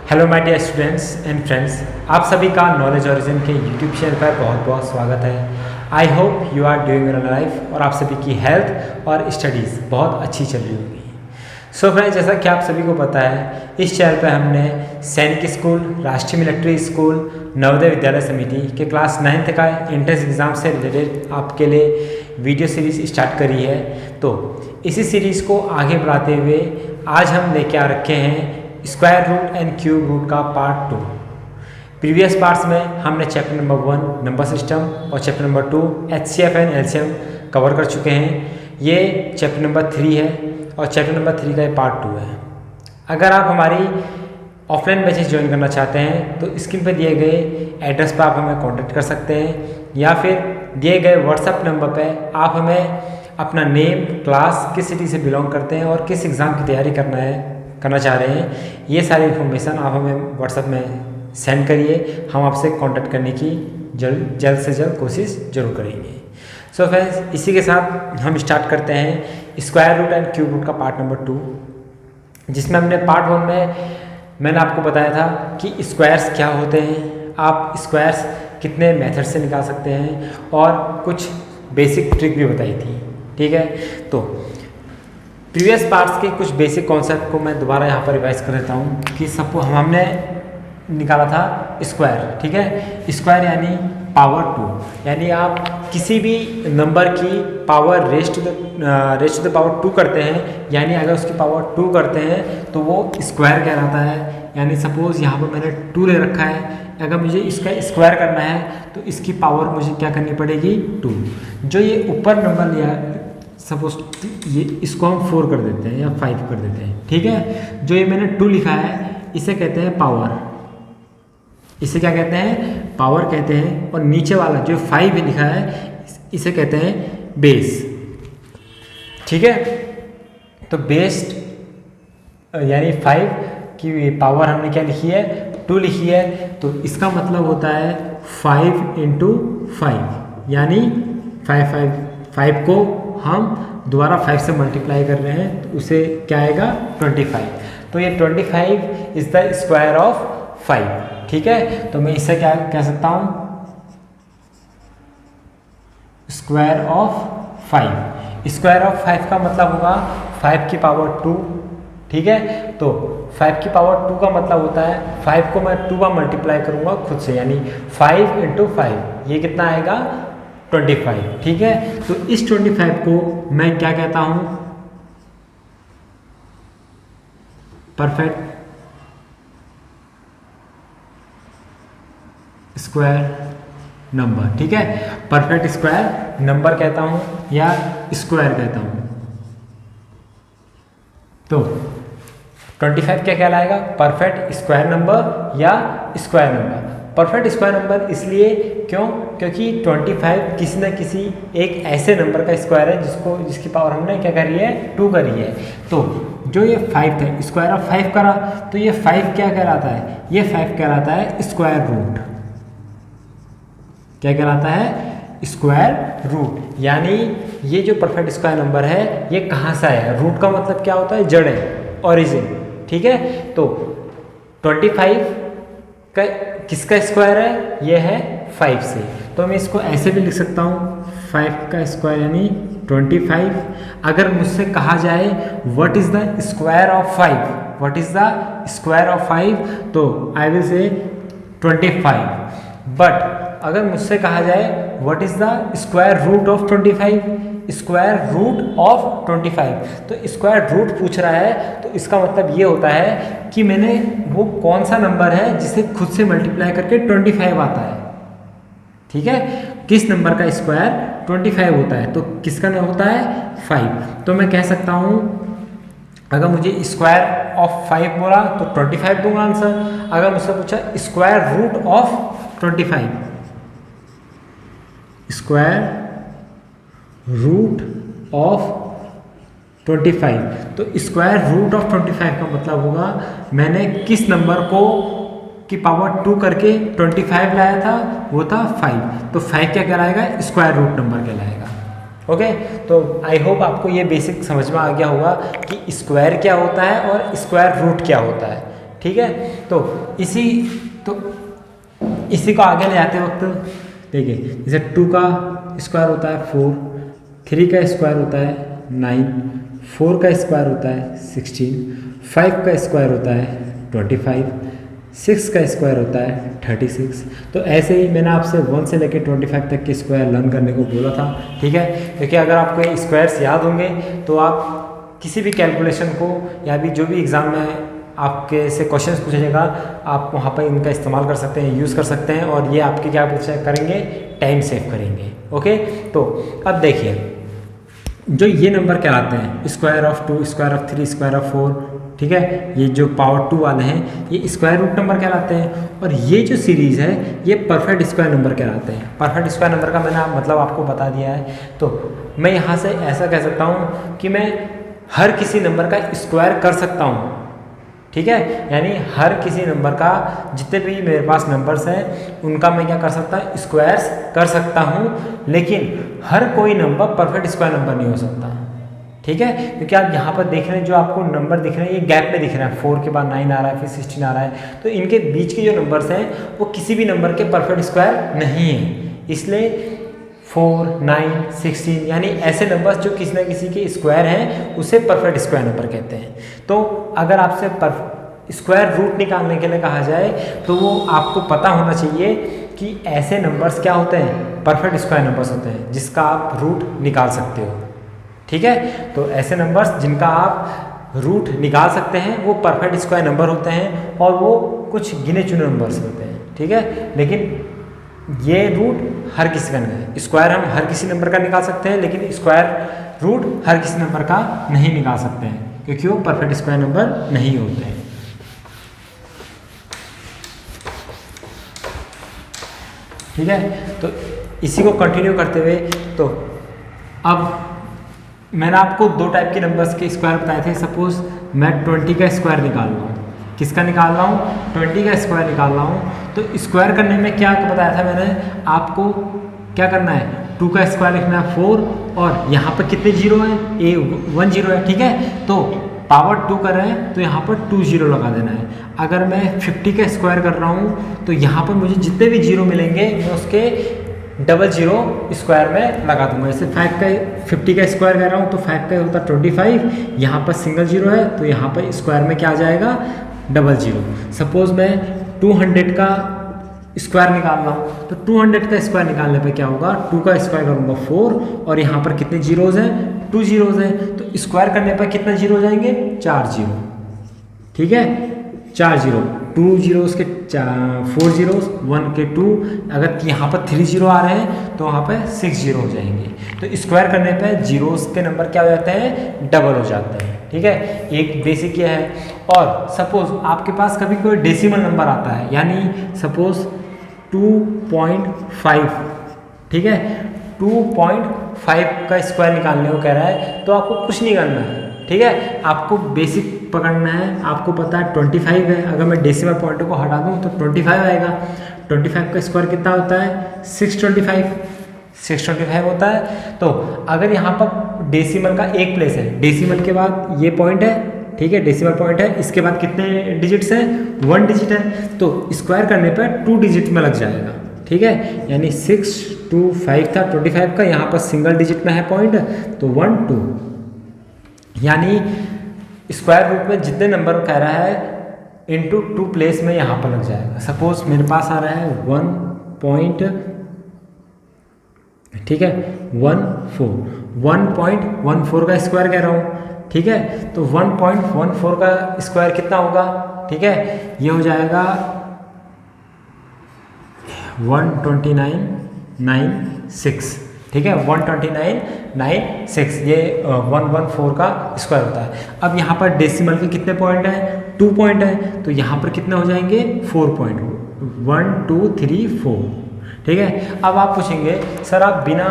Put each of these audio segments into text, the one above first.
Hello my dear students and friends, आप सभी का नॉलेज ओरिजिन के यूट्यूब चैनल पर बहुत बहुत स्वागत है। I hope you are doing in life और आप सभी की हेल्थ और स्टडीज़ बहुत अच्छी चल रही होगी। सो फ्रेंड्स, जैसा कि आप सभी को पता है, इस चैनल पर हमने सैनिक स्कूल, राष्ट्रीय मिलिट्री स्कूल, नवोदय विद्यालय समिति के क्लास 9th का एंट्रेंस एग्ज़ाम से रिलेटेड आपके लिए वीडियो सीरीज़ स्टार्ट करी है। तो इसी सीरीज़ को आगे बढ़ाते हुए आज हम लेके आ रखे हैं square root and cube root का पार्ट 2। प्रीवियस पार्ट्स में हमने चैप्टर नंबर 1 नंबर सिस्टम और chapter number 2 HCF and LCM cover कर चुके हैं। ये चैप्टर नंबर 3 है और चैप्टर नंबर 3 का ये पार्ट 2 है। अगर आप हमारी ऑफलाइन बैचेस ज्वाइन करना चाहते हैं तो स्क्रीन पर दिए गए एड्रेस पर आप हमें कॉन्टैक्ट कर सकते हैं, या फिर दिए गए व्हाट्सएप नंबर पर आप हमें अपना नेम, क्लास, किस सिटी से बिलोंग करते हैं और किस एग्ज़ाम की तैयारी करना चाह रहे हैं, ये सारी इन्फॉर्मेशन आप हमें व्हाट्सएप में सेंड करिए। हम आपसे कांटेक्ट करने की जल्द से जल्द कोशिश जरूर करेंगे। सो फ्रेंड्स, इसी के साथ हम स्टार्ट करते हैं square root and cube root का पार्ट नंबर 2, जिसमें हमने पार्ट 1 में मैंने आपको बताया था कि स्क्वायर्स क्या होते हैं, आप स्क्वायर्स कितने मेथड से निकाल सकते हैं और कुछ बेसिक ट्रिक भी बताई थी। ठीक है, तो प्रीवियस पार्ट्स के कुछ बेसिक कॉन्सेप्ट को मैं दोबारा यहाँ पर रिवाइज कर देता हूँ कि सबको हमने निकाला था स्क्वायर। ठीक है, स्क्वायर यानी पावर 2, यानी आप किसी भी नंबर की power raised to the power 2 करते हैं, यानी अगर उसकी पावर 2 करते हैं तो वो स्क्वायर कहलाता है। यानी सपोज यहाँ पर मैंने 2 ले रखा है, अगर मुझे इसका स्क्वायर करना है तो इसकी पावर मुझे क्या करनी पड़ेगी, 2। जो ये ऊपर नंबर लिया, सपोज ये इसको हम 4 कर देते हैं या 5 कर देते हैं। ठीक है, जो ये मैंने 2 लिखा है इसे कहते हैं पावर, इसे क्या कहते हैं, पावर कहते हैं। और नीचे वाला जो 5 लिखा है इसे कहते हैं बेस। ठीक है, तो बेस्ड यानी 5 की पावर हमने क्या लिखी है, 2 लिखी है, तो इसका मतलब होता है 5 × 5, यानी 5 को हम दोबारा 5 से मल्टीप्लाई कर रहे हैं तो उसे क्या आएगा, 25। तो ये 25 इज द स्क्वायर ऑफ 5। ठीक है, तो मैं इससे क्या कह सकता हूँ, स्क्वायर ऑफ 5। स्क्वायर ऑफ 5 का मतलब होगा 5 की पावर 2। ठीक है, तो 5 की पावर 2 का मतलब होता है 5 को मैं 2 बार मल्टीप्लाई करूँगा खुद से, यानी 5 × 5, ये कितना आएगा, 25। ठीक है, तो इस 25 को मैं क्या कहता हूं, परफेक्ट स्क्वायर नंबर। ठीक है, परफेक्ट स्क्वायर नंबर कहता हूं या स्क्वायर कहता हूं। तो 25 क्या कहलाएगा, परफेक्ट स्क्वायर नंबर या square number. Perfect square number इसलिए क्योंकि 25 किसी न किसी एक ऐसे नंबर का स्क्वायर है जिसकी पावर हमने क्या करी है, 2 करी है। तो जो ये 5 था, स्क्वायर ऑफ 5 करा, तो ये 5 क्या कहलाता है, ये 5 कहलाता है स्क्वायर रूट। क्या कहलाता है, स्क्वायर रूट। यानी ये जो परफेक्ट स्क्वायर नंबर है ये कहाँ से आया, रूट का मतलब क्या होता है, जड़ है, ओरिजिन। ठीक है, तो 25 का किसका स्क्वायर है, ये है 5 से, तो मैं इसको ऐसे भी लिख सकता हूँ, 5 का स्क्वायर यानी 25। अगर मुझसे कहा जाए what is the square of 5, what is the square of 5, तो आई विल से 25। बट अगर मुझसे कहा जाए what is the square root of 25, square root of 25, तो स्क्वायर रूट पूछ रहा है, तो इसका मतलब ये होता है कि मैंने वो कौन सा नंबर है जिसे खुद से मल्टीप्लाई करके 25 आता है। ठीक है, किस नंबर का स्क्वायर 25 होता है, तो किसका नहीं होता है, 5। तो मैं कह सकता हूँ, अगर मुझे स्क्वायर ऑफ 5 बोला तो 25 दूंगा आंसर। अगर मुझसे पूछा square root of 25, square root of 25, तो स्क्वायर रूट ऑफ 25 का मतलब होगा मैंने किस नंबर को की पावर 2 करके 25 लाया था, वो था 5। तो 5 क्या कहलाएगा, स्क्वायर रूट नंबर कहलाएगा। ओके, तो आई होप आपको ये बेसिक समझ में आ गया होगा कि स्क्वायर क्या होता है और स्क्वायर रूट क्या होता है। ठीक है। तो इसी को आगे ले जाते वक्त देखिए, जैसे 2 का स्क्वायर होता है 4, 3 का स्क्वायर होता है 9, 4 का स्क्वायर होता है 16, 5 का स्क्वायर होता है 25, 6 का स्क्वायर होता है 36। तो ऐसे ही मैंने आपसे 1 से लेकर 25 तक के स्क्वायर लर्न करने को बोला था, ठीक है। क्योंकि अगर आपको ये स्क्वायर्स याद होंगे तो आप किसी भी कैलकुलेशन को या भी जो भी एग्ज़ाम में आपके से क्वेश्चंस पूछा जाएगा, आप वहाँ पर इनका इस्तेमाल कर सकते हैं, यूज़ कर सकते हैं, और ये आपके क्या करेंगे, टाइम सेव करेंगे। ओके, तो अब देखिए जो ये नंबर कहलाते हैं square of 2, square of 3, square of 4, ठीक है, ये जो पावर 2 वाले हैं ये स्क्वायर रूट नंबर कहलाते हैं। और ये जो सीरीज़ है ये परफेक्ट स्क्वायर नंबर कहलाते हैं। परफेक्ट स्क्वायर नंबर का मैंने मतलब आपको बता दिया है। तो मैं यहाँ से ऐसा कह सकता हूँ कि मैं हर किसी नंबर का स्क्वायर कर सकता हूँ, ठीक है। यानी हर किसी नंबर का, जितने भी मेरे पास नंबर्स हैं उनका मैं क्या कर सकता हूँ, स्क्वायर्स कर सकता हूँ। लेकिन हर कोई नंबर परफेक्ट स्क्वायर नंबर नहीं हो सकता, ठीक है। क्योंकि आप यहाँ पर देख रहे हैं जो आपको नंबर दिख रहे हैं ये गैप में दिख रहा है, 4 के बाद 9 आ रहा है, फिर 16 आ रहा है। तो इनके बीच के जो नंबर्स हैं वो किसी भी नंबर के परफेक्ट स्क्वायर नहीं है। इसलिए 4, 9, 16 यानी ऐसे नंबर्स जो किसी न किसी के स्क्वायर हैं उसे परफेक्ट स्क्वायर नंबर कहते हैं। तो अगर आपसे स्क्वायर रूट निकालने के लिए कहा जाए तो वो आपको पता होना चाहिए कि ऐसे नंबर्स क्या होते हैं, परफेक्ट स्क्वायर नंबर्स होते हैं जिसका आप रूट निकाल सकते हो, ठीक है। तो ऐसे नंबर्स जिनका आप रूट निकाल सकते हैं वो परफेक्ट स्क्वायर नंबर होते हैं, और वो कुछ गिने चुने नंबर्स होते हैं, ठीक है। लेकिन ये रूट हर किसी का नहीं है। स्क्वायर हम हर किसी नंबर का निकाल सकते हैं, लेकिन स्क्वायर रूट हर किसी नंबर का नहीं निकाल सकते हैं, क्योंकि वो परफेक्ट स्क्वायर नंबर नहीं होते हैं। ठीक है, तो इसी को कंटिन्यू करते हुए, तो अब मैंने आपको 2 टाइप के नंबर्स के स्क्वायर बताए थे। सपोज मैं 20 का स्क्वायर निकाल रहा हूँ। किसका निकाल रहा हूँ, 20 का स्क्वायर निकाल रहा हूँ। तो स्क्वायर करने में क्या बताया था मैंने आपको, क्या करना है, 2 का स्क्वायर लिखना है 4, और यहाँ पर कितने जीरो हैं, 1 जीरो है, ठीक है। तो पावर 2 कर रहे हैं तो यहाँ पर 2 जीरो लगा देना है। अगर मैं 50 का स्क्वायर कर रहा हूँ तो यहाँ पर मुझे जितने भी जीरो मिलेंगे मैं उसके डबल जीरो स्क्वायर में लगा दूंगा। जैसे 50 का स्क्वायर कर रहा हूँ तो 5 का होता है 25, यहाँ पर सिंगल जीरो है तो यहाँ पर स्क्वायर में क्या आ जाएगा, डबल जीरो। सपोज मैं 200 का स्क्वायर निकाल रहा हूँ तो 200 का स्क्वायर निकालने पे क्या होगा, 2 का स्क्वायर करूँगा 4, और यहाँ पर कितने जीरोज़ हैं, 2 जीरोज़ हैं। तो स्क्वायर करने पर कितने जीरो जाएंगे, 4 जीरो, ठीक है, 4 जीरो, 2 जीरोज़ के 4 जीरोज़, 1 के 2, अगर यहाँ पर 3 जीरो आ रहे हैं तो वहाँ पर 6 जीरो हो जाएंगे। तो स्क्वायर करने पर जीरोज़ के नंबर क्या हो जाते हैं, डबल हो जाते हैं, ठीक है। एक बेसिक यह है। और सपोज आपके पास कभी कोई डेसिमल नंबर आता है, यानी सपोज 2.5, ठीक है, 2.5 का स्क्वायर निकालने को कह रहा है, तो आपको कुछ नहीं करना है, ठीक है। आपको बेसिक पकड़ना है। आपको पता है 25 है, अगर मैं डेसिमल पॉइंट को हटा दूँ तो 25 आएगा। 25 का स्क्वायर कितना होता है, 625 होता है। तो अगर यहाँ पर डेसिमल का एक प्लेस है, डेसिमल के बाद ये पॉइंट है, ठीक है, डेसिमल पॉइंट है, इसके बाद कितने डिजिट्स हैं, 1 डिजिट है। तो स्क्वायर करने पर 2 डिजिट में लग जाएगा, ठीक है। यानी 625 था 25 का, यहाँ पर सिंगल डिजिट में है पॉइंट, तो 1 2, यानी स्क्वायर रूट में जितने नंबर कह रहा है इंटू 2 प्लेस में यहाँ पर लग जाएगा। सपोज मेरे पास आ रहा है 1 पॉइंट, ठीक है, 1.14 का स्क्वायर कह रहा हूँ, ठीक है। तो 1.14 का स्क्वायर कितना होगा, ठीक है, ये हो जाएगा 129.96, ठीक है, 129.96, ये 114 का स्क्वायर होता है। अब यहाँ पर डेसिमल के कितने पॉइंट हैं, 2 पॉइंट है, तो यहाँ पर कितने हो जाएंगे, 4 पॉइंट, 1 2 3 4, ठीक है। अब आप पूछेंगे सर आप बिना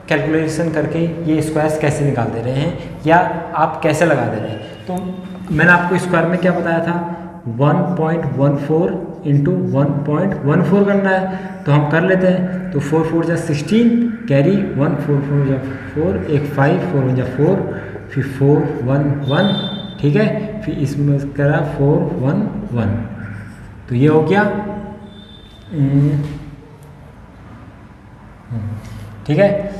कैलकुलेशन करके ये स्क्वायर्स कैसे निकाल दे रहे हैं, या आप कैसे लगा दे रहे हैं। तो मैंने आपको स्क्वायर में क्या बताया था, 1.14 इंटू 1.14 करना है, तो हम कर लेते हैं। तो 4 4 जा 16, कैरी 1 4 4 जा 4, एक 5 4 1 जा 4, फिर 4 1 1, ठीक है, फिर इसमें करा 411, तो ये हो गया। ठीक है,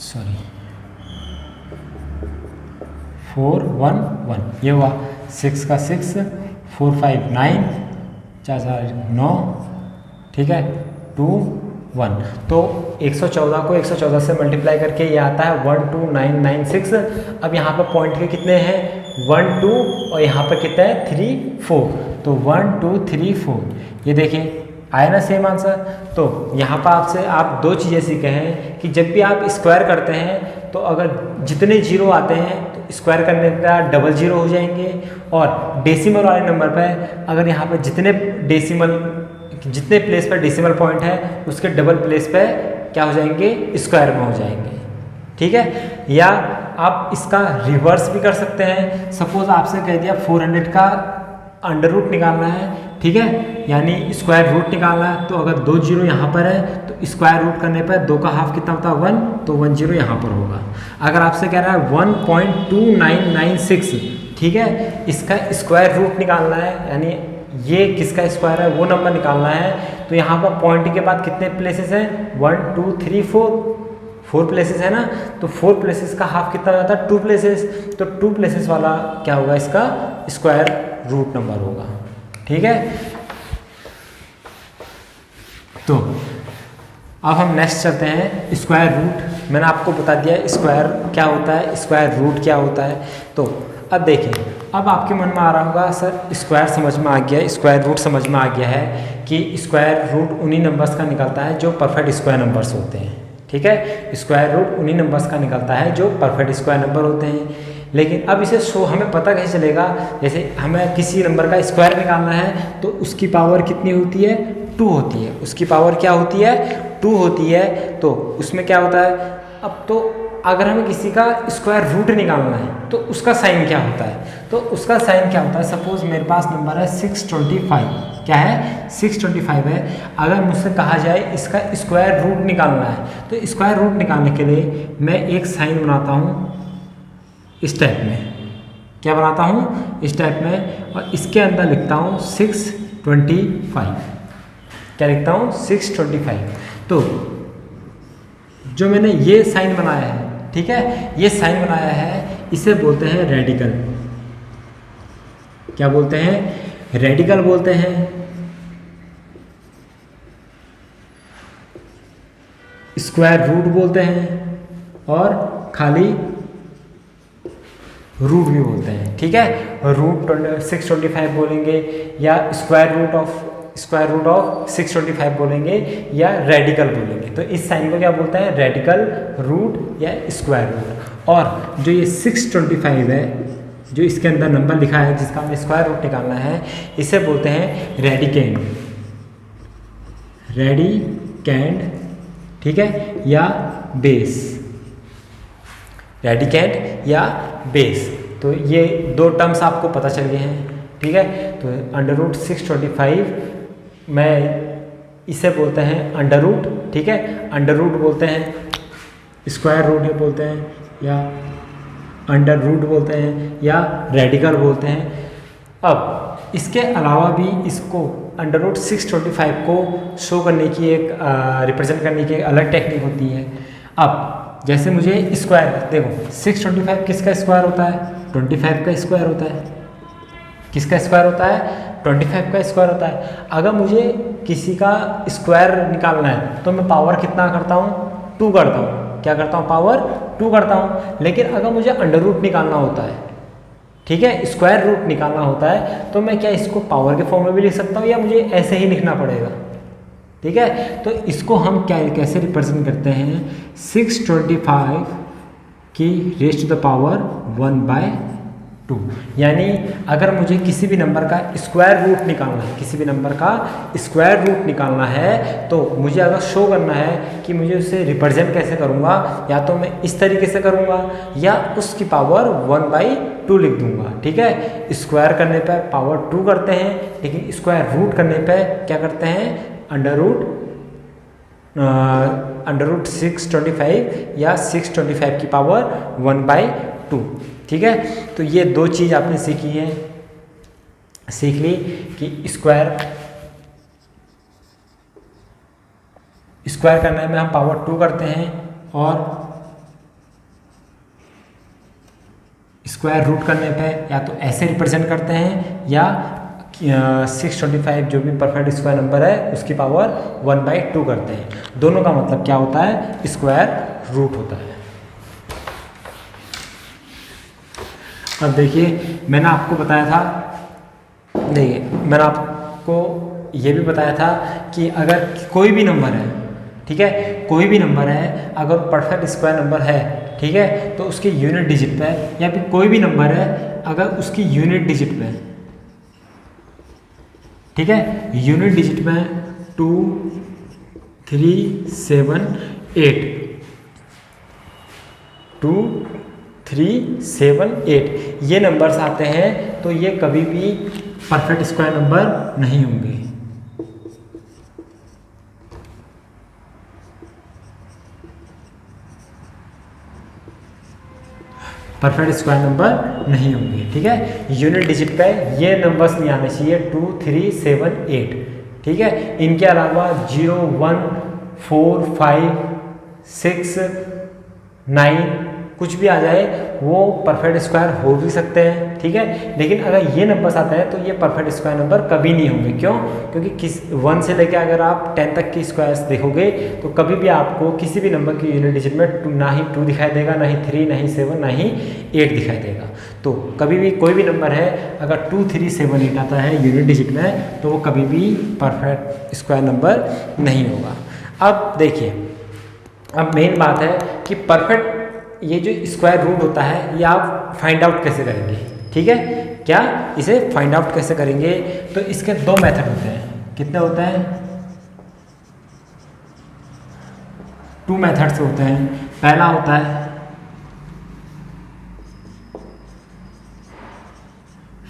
सॉरी 411 ये हुआ। 6 का 6, 4 5 9, 4 4 9, ठीक है 2 1। तो 114 को 114 से मल्टीप्लाई करके ये आता है 12996। अब यहाँ पर पॉइंट के कितने हैं 1 2 और यहाँ पर कितना है 3 4, तो 1 2 3 4। ये देखिए आया ना सेम आंसर। तो यहाँ पर आपसे आप दो चीज़ें सीखे हैं कि जब भी आप स्क्वायर करते हैं तो अगर जितने जीरो आते हैं तो स्क्वायर करने पर डबल जीरो हो जाएंगे, और डेसिमल वाले नंबर पर अगर यहाँ पर जितने प्लेस पर डेसिमल पॉइंट है उसके डबल प्लेस पे क्या हो जाएंगे स्क्वायर में हो जाएंगे। ठीक है, या आप इसका रिवर्स भी कर सकते हैं। सपोज आपसे कह दिया 400 का अंडर रूट निकालना है, ठीक है, यानी स्क्वायर रूट निकालना है। तो अगर 2 जीरो यहाँ पर है तो स्क्वायर रूट करने पर 2 का हाफ कितना होता है 1, तो 1 जीरो यहाँ पर होगा। अगर आपसे कह रहा है 1.2996, ठीक है, इसका स्क्वायर रूट निकालना है, यानी ये किसका स्क्वायर है वो नंबर निकालना है। तो यहाँ पर पॉइंट के बाद कितने प्लेसेस हैं 1 2 3 4 प्लेसेस है ना, तो 4 प्लेसेस का हाफ कितना जाता है 2 प्लेसेस, तो 2 प्लेसेस वाला क्या होगा इसका स्क्वायर रूट नंबर होगा। ठीक है, तो अब हम नेक्स्ट चलते हैं स्क्वायर रूट। मैंने आपको बता दिया स्क्वायर क्या होता है, स्क्वायर रूट क्या होता है। तो अब देखिए, अब आपके मन में आ रहा होगा सर स्क्वायर समझ में आ गया, स्क्वायर रूट समझ में आ गया है कि स्क्वायर रूट उन्हीं नंबर्स का निकलता है जो परफेक्ट स्क्वायर नंबर्स होते हैं। ठीक है, स्क्वायर रूट उन्हीं नंबर्स का निकलता है जो परफेक्ट स्क्वायर नंबर होते हैं। लेकिन अब इसे हमें पता कैसे चलेगा, जैसे हमें किसी नंबर का स्क्वायर निकालना है तो उसकी पावर कितनी होती है 2 होती है, उसकी पावर क्या होती है 2 होती है। तो उसमें क्या होता है, अब तो अगर हमें किसी का स्क्वायर रूट निकालना है तो उसका साइन क्या होता है, तो उसका साइन क्या होता है। सपोज मेरे पास नंबर है 625, क्या है 625 है। अगर मुझसे कहा जाए इसका स्क्वायर रूट निकालना है तो स्क्वायर रूट निकालने के लिए मैं एक साइन बनाता हूँ इस टाइप में, क्या बनाता हूँ इस टाइप में, और इसके अंदर लिखता हूँ 625, क्या लिखता हूँ 625। तो जो मैंने ये साइन बनाया है, ठीक है, ये साइन बनाया है, इसे बोलते हैं रेडिकल। क्या बोलते हैं रेडिकल बोलते हैं। स्क्वायर रूट बोलते हैं और खाली रूट भी बोलते हैं। ठीक है, रूट 625 बोलेंगे या स्क्वायर रूट ऑफ 625 बोलेंगे या रेडिकल बोलेंगे। तो इस साइन को क्या बोलते हैं रेडिकल, रूट या स्क्वायर रूट। और जो ये 625 है, जो इसके अंदर नंबर लिखा है जिसका हमें स्क्वायर रूट निकालना है, इसे बोलते हैं रेडिकेंड, ठीक है, या बेस, रेडिकेंड या बेस। तो ये दो टर्म्स आपको पता चल गए हैं। ठीक है, तो अंडर रूट 625 मैं इसे बोलते हैं अंडर रूट। ठीक है, अंडर रूट बोलते हैं, स्क्वायर रूट बोलते हैं, या अंडर रूट बोलते हैं, या रेडिकल बोलते हैं। अब इसके अलावा भी इसको अंडर रूट 625 को शो करने की एक रिप्रेजेंट करने की एक अलग टेक्निक होती है। अब जैसे मुझे स्क्वायर, देखो 625 किसका स्क्वायर होता है 25 का स्क्वायर होता है। किसका स्क्वायर होता है 25 का स्क्वायर होता है। अगर मुझे किसी का स्क्वायर निकालना है तो मैं पावर कितना करता हूँ 2 करता हूँ। क्या करता हूँ पावर 2 करता हूँ। लेकिन अगर मुझे अंडर रूट निकालना होता है, ठीक है, स्क्वायर रूट निकालना होता है, तो मैं क्या इसको पावर के फॉर्म में भी लिख सकता हूँ या मुझे ऐसे ही लिखना पड़ेगा। ठीक है, तो इसको हम क्या कैसे रिप्रेजेंट करते हैं 625 की रेज़ टू द पावर 1/2। यानी अगर मुझे किसी भी नंबर का स्क्वायर रूट निकालना है, किसी भी नंबर का स्क्वायर रूट निकालना है, तो मुझे अगर शो करना है कि मुझे उसे रिप्रेजेंट कैसे करूँगा, या तो मैं इस तरीके से करूँगा या उसकी पावर 1/2 लिख दूँगा। ठीक है, स्क्वायर करने पर पावर 2 करते हैं, लेकिन स्क्वायर रूट करने पर क्या करते हैं अंडर रूट 625 या 625 की पावर 1/2। ठीक ठीक है। तो ये दो चीज़ आपने सीख ली कि स्क्वायर करने में हम पावर 2 करते हैं और स्क्वायर रूट करने पे या तो ऐसे रिप्रेजेंट करते हैं या 625 जो भी परफेक्ट स्क्वायर नंबर है उसकी पावर 1/2 करते हैं। दोनों का मतलब क्या होता है? स्क्वायर रूट होता है। अब देखिए मैंने आपको बताया था, देखिए मैंने आपको ये भी बताया था कि अगर कोई भी नंबर है, ठीक है, कोई भी नंबर है अगर परफेक्ट स्क्वायर नंबर है, ठीक है, तो उसके यूनिट डिजिट पे, या फिर कोई भी नंबर है अगर उसकी यूनिट डिजिट पे, ठीक है, यूनिट डिजिट में 2 3 7 8 2 3 7 8 ये नंबर्स आते हैं तो ये कभी भी परफेक्ट स्क्वायर नंबर नहीं होंगे। परफेक्ट स्क्वायर नंबर नहीं होंगे, ठीक है। यूनिट डिजिट पे ये नंबर्स नहीं आने चाहिए 2 3 7 8, ठीक है। इनके अलावा 0 1 4 5 6 9 कुछ भी आ जाए वो परफेक्ट स्क्वायर हो भी सकते हैं, ठीक है। लेकिन अगर ये नंबर्स आता है तो ये परफेक्ट स्क्वायर नंबर कभी नहीं होंगे। क्यों? क्योंकि 1 से लेकर अगर आप 10 तक की स्क्वायर्स देखोगे तो कभी भी आपको किसी भी नंबर की यूनिट डिजिट में ना ही 2 दिखाई देगा, ना ही 3, ना ही 7, ना ही 8 दिखाई देगा। तो कभी भी कोई भी नंबर है अगर 2 3 7 8 आता है यूनिट डिजिट में तो वो कभी भी परफेक्ट स्क्वायर नंबर नहीं होगा। अब देखिए, अब मेन बात है कि परफेक्ट ये जो स्क्वायर रूट होता है ये आप फाइंड आउट कैसे करेंगे, ठीक है। क्या इसे फाइंड आउट कैसे करेंगे? तो इसके 2 मेथड होते हैं। कितने होते हैं? 2 मेथड से होते हैं। पहला होता है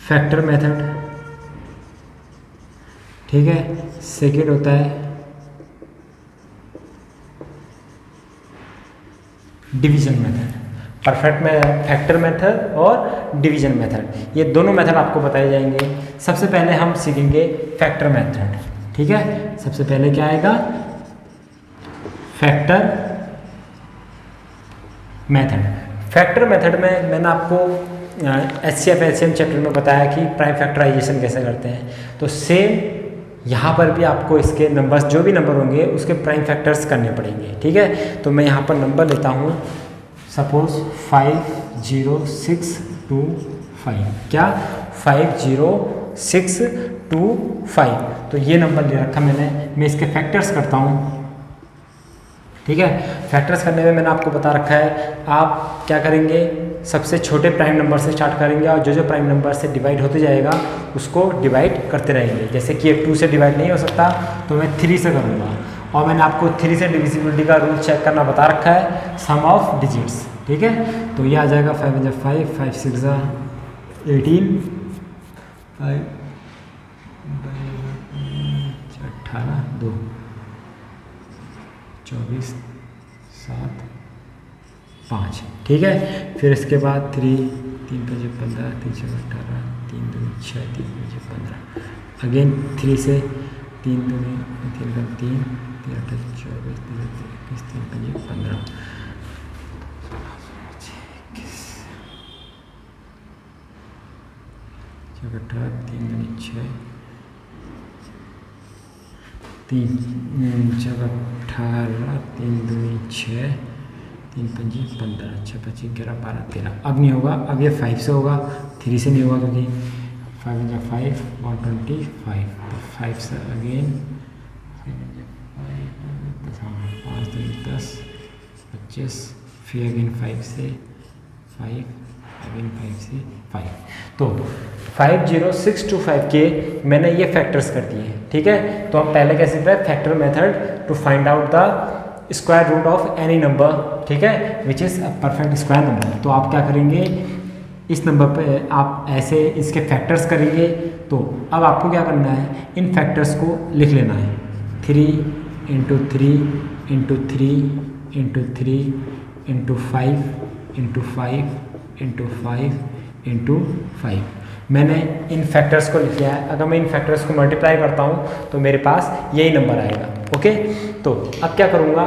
फैक्टर मेथड, ठीक है। सेकेंड होता है डिवीजन मेथड। परफेक्ट में फैक्टर मेथड और डिवीजन मेथड, ये दोनों मेथड आपको बताए जाएंगे। सबसे पहले हम सीखेंगे फैक्टर मेथड, ठीक है। सबसे पहले क्या आएगा? Factor method. फैक्टर मेथड में मैंने आपको HCF LCM चैप्टर में बताया कि प्राइम फैक्टराइजेशन कैसे करते हैं। तो सेम यहाँ पर भी आपको इसके नंबर्स, जो भी नंबर होंगे उसके प्राइम फैक्टर्स करने पड़ेंगे, ठीक है। तो मैं यहाँ पर नंबर लेता हूँ, सपोज 50625, क्या 50625, तो ये नंबर ले रखा मैंने। मैं इसके फैक्टर्स करता हूँ, ठीक है। फैक्टर्स करने में मैंने आपको बता रखा है आप क्या करेंगे, सबसे छोटे प्राइम नंबर से स्टार्ट करेंगे और जो प्राइम नंबर से डिवाइड होते जाएगा उसको डिवाइड करते रहेंगे। जैसे कि 2 से डिवाइड नहीं हो सकता तो मैं 3 से करूँगा। और मैंने आपको 3 से डिविजिबिलिटी का रूल चेक करना बता रखा है, सम ऑफ डिजिट्स, ठीक है। तो ये आ जाएगा 5 × 5 5 6 18 5 18 2 24 7 5, ठीक है। फिर इसके बाद 3 3 × 5 15 3 × 18 3 2 6 3 5 15, अगेन 3 से 3 2 3 3 3 8 24 3 21 3 5 15 18 3 2 6 3 18 3 2 6 3 5 15 6 5 11 12 13। अब नहीं होगा, अब ये 5 से होगा, 3 से नहीं होगा क्योंकि 5 × 5 125, तो 5 से अगेन 5 10 25, फिर अगेन 5 से 5 अगेन 5 से 5। तो 50625 के मैंने ये फैक्टर्स कर दिए, ठीक है। तो हम पहले कैसे करें? Factor method to find out the square root of any number, ठीक है, which is a perfect square number. तो आप क्या करेंगे, इस नंबर पे आप ऐसे इसके फैक्टर्स करेंगे। तो अब आपको क्या करना है, इन फैक्टर्स को लिख लेना है। 3 × 3 × 3 × 3 × 5 × 5 इंटू 5 इंटू 5। मैंने इन फैक्टर्स को लिख लिया है। अगर मैं इन फैक्टर्स को मल्टीप्लाई करता हूँ तो मेरे पास यही नंबर आएगा। ओके, तो अब क्या करूँगा,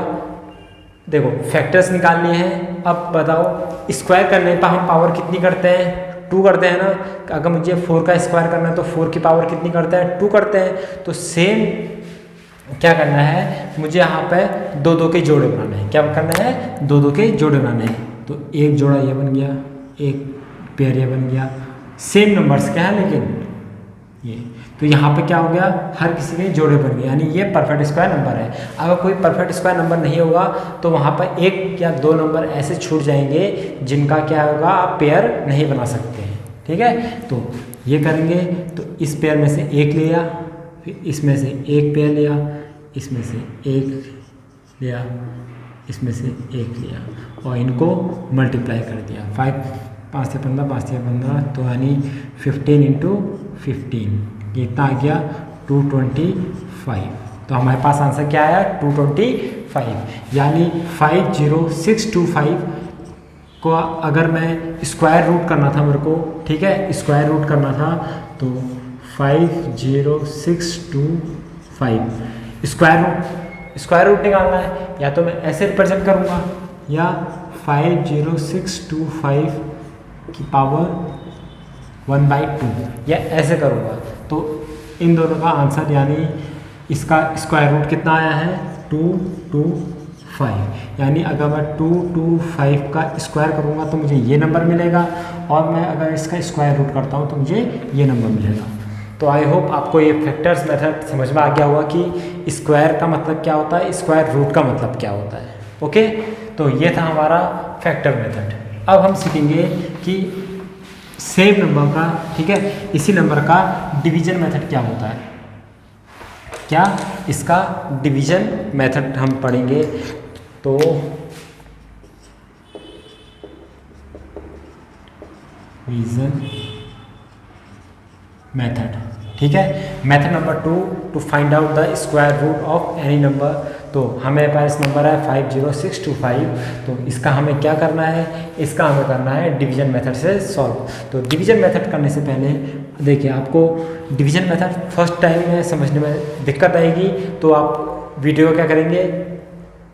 देखो फैक्टर्स निकालनी है। अब बताओ स्क्वायर करने पर हम पावर कितनी करते हैं, 2 करते हैं ना। अगर मुझे 4 का स्क्वायर करना है तो 4 की पावर कितनी करते हैं, 2 करते हैं। तो सेम क्या करना है, मुझे यहाँ पे 2 के जोड़े बनाने हैं। क्या करना है, 2 के जोड़े बनाने हैं। तो एक जोड़ा ये बन गया, एक पेयर ये बन गया। सेम नंबर्स क्या है लेकिन ये, तो यहाँ पे क्या हो गया, हर किसी के जोड़े बन गए, यानी ये परफेक्ट स्क्वायर नंबर है। अगर कोई परफेक्ट स्क्वायर नंबर नहीं होगा तो वहाँ पर 1 या 2 नंबर ऐसे छूट जाएंगे जिनका क्या होगा, आप पेयर नहीं बना सकते हैं। ठीक है, तो ये करेंगे। तो इस पेयर में से 1 लिया, फिर इसमें से 1 पेयर लिया, इसमें से 1 लिया, इसमें से 1 लिया और इनको मल्टीप्लाई कर दिया। 5 से 15, 5 से 15, तो यानी 15 इंटू 15, कितना आ गया 225। तो हमारे पास आंसर क्या आया 225, यानी 50625 को अगर मैं स्क्वायर रूट करना था मेरे को, ठीक है, स्क्वायर रूट करना था तो 50625 स्क्वायर रूट निकालना है। या तो मैं ऐसे रिप्रेजेंट करूँगा या 50625 की पावर 1/2 या ऐसे करूँगा। तो इन दोनों का आंसर यानी इसका स्क्वायर रूट कितना आया है 225, यानी अगर मैं 225 का स्क्वायर करूँगा तो मुझे ये नंबर मिलेगा, और मैं अगर इसका स्क्वायर रूट करता हूँ तो मुझे ये नंबर मिलेगा। तो आई होप आपको ये फैक्टर्स मेथड समझ में आ गया होगा कि स्क्वायर का मतलब क्या होता है, स्क्वायर रूट का मतलब क्या होता है। ओके, तो ये था हमारा फैक्टर मेथड। अब हम सीखेंगे कि सेम नंबर का, ठीक है, इसी नंबर का डिवीजन मेथड क्या होता है। क्या इसका डिवीजन मेथड हम पढ़ेंगे। तो डिवीजन मेथड, ठीक है, method number 2, to find out the square root of any number. तो हमें पास नंबर है 50625, तो इसका हमें क्या करना है, इसका हमें करना है डिवीजन मेथड से सॉल्व। तो डिवीजन मेथड करने से पहले देखिए, आपको डिवीजन मेथड फर्स्ट टाइम में समझने में दिक्कत आएगी, तो आप वीडियो क्या करेंगे,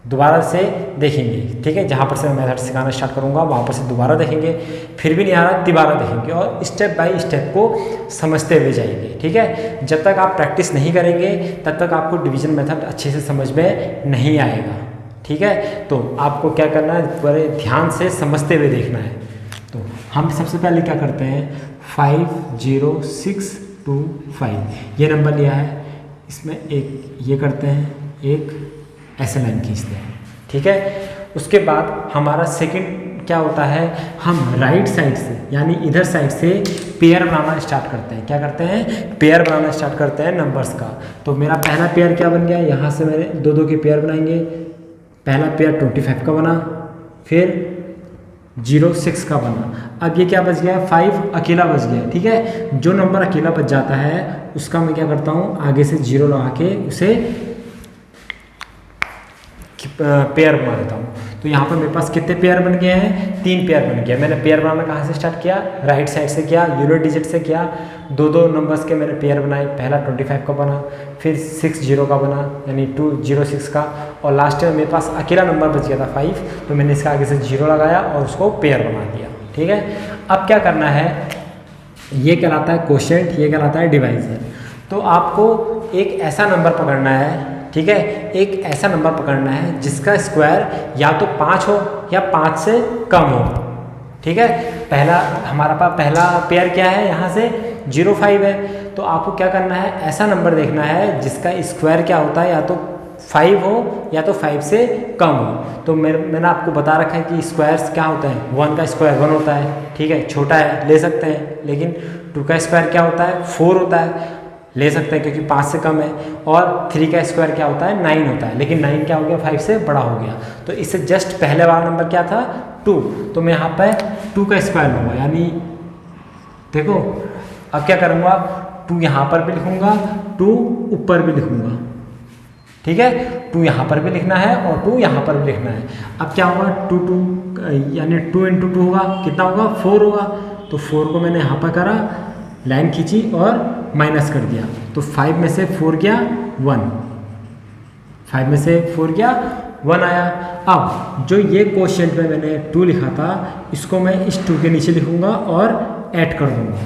दोबारा से देखेंगे। ठीक है, जहाँ पर से मैं मेथड सिखाना स्टार्ट करूँगा वहाँ पर से दोबारा देखेंगे, फिर भी नहीं आ रहा दोबारा देखेंगे, और स्टेप बाय स्टेप को समझते हुए जाएंगे। ठीक है, जब तक आप प्रैक्टिस नहीं करेंगे तब तक आपको डिवीजन मेथड अच्छे से समझ में नहीं आएगा। ठीक है, तो आपको क्या करना है, बड़े ध्यान से समझते हुए देखना है। तो हम सबसे पहले क्या करते हैं, 50625 ये नंबर लिया है, इसमें एक ये करते हैं, एक ऐसे लाइन खींचते हैं। ठीक है, उसके बाद हमारा सेकंड क्या होता है, हम राइट साइड से यानी इधर साइड से पेयर बनाना स्टार्ट करते हैं। क्या करते हैं, पेयर बनाना स्टार्ट करते हैं नंबर्स का। तो मेरा पहला पेयर क्या बन गया, यहाँ से मेरे 2 के पेयर बनाएंगे। पहला पेयर 25 का बना, फिर 06 का बना। अब ये क्या बच गया, 5 अकेला बच गया। ठीक है, जो नंबर अकेला बच जाता है उसका मैं क्या करता हूँ, आगे से 0 लगा के उसे पेयर बना देता हूँ। तो यहाँ पर मेरे पास कितने पेयर बन गए हैं, 3 पेयर बन गया। मैंने पेयर बनाना कहाँ से स्टार्ट किया, राइट साइड से किया, यूनिट डिजिट से किया। 2 नंबर्स के मैंने पेयर बनाए, पहला 25 का बना, फिर 60 का बना यानी 206 का, और लास्ट में मेरे पास अकेला नंबर बच गया था 5, तो मैंने इसका आगे से 0 लगाया और उसको पेयर बना दिया। ठीक है, अब क्या करना है, ये कहलाता है कोशेंट, ये कहलाता है डिवाइजर। तो आपको एक ऐसा नंबर पकड़ना है, ठीक है, एक ऐसा नंबर पकड़ना है जिसका स्क्वायर या तो 5 हो या 5 से कम हो। ठीक है, पहला हमारा पास पहला पेयर क्या है, यहाँ से 05 है। तो आपको क्या करना है, ऐसा नंबर देखना है जिसका स्क्वायर क्या होता है, या तो 5 हो या तो 5 से कम हो। तो मैंने आपको बता रखा है कि स्क्वायर्स क्या होता है, 1 का स्क्वायर 1 होता है। ठीक है, छोटा है ले सकते हैं, लेकिन 2 का स्क्वायर क्या होता है, 4 होता है, ले सकते हैं क्योंकि 5 से कम है। और 3 का स्क्वायर क्या होता है, 9 होता है, लेकिन 9 क्या हो गया, 5 से बड़ा हो गया। तो इससे जस्ट पहले वाला नंबर क्या था, 2। तो मैं यहाँ पर 2 का स्क्वायर लूँगा, यानी देखो अब क्या करूँगा, 2 यहाँ पर भी लिखूँगा, 2 ऊपर भी लिखूँगा। ठीक है, 2 यहाँ पर भी लिखना है और 2 यहाँ पर भी लिखना है। अब क्या होगा, 2 यानी 2 × 2 होगा, कितना होगा 4 होगा। तो 4 को मैंने यहाँ पर करा, लाइन खींची और माइनस कर दिया, तो 5 में से 4 गया 1, 5 में से 4 गया 1 आया। अब जो ये क्वोशिएंट में मैंने 2 लिखा था, इसको मैं इस 2 के नीचे लिखूंगा और ऐड कर दूंगा,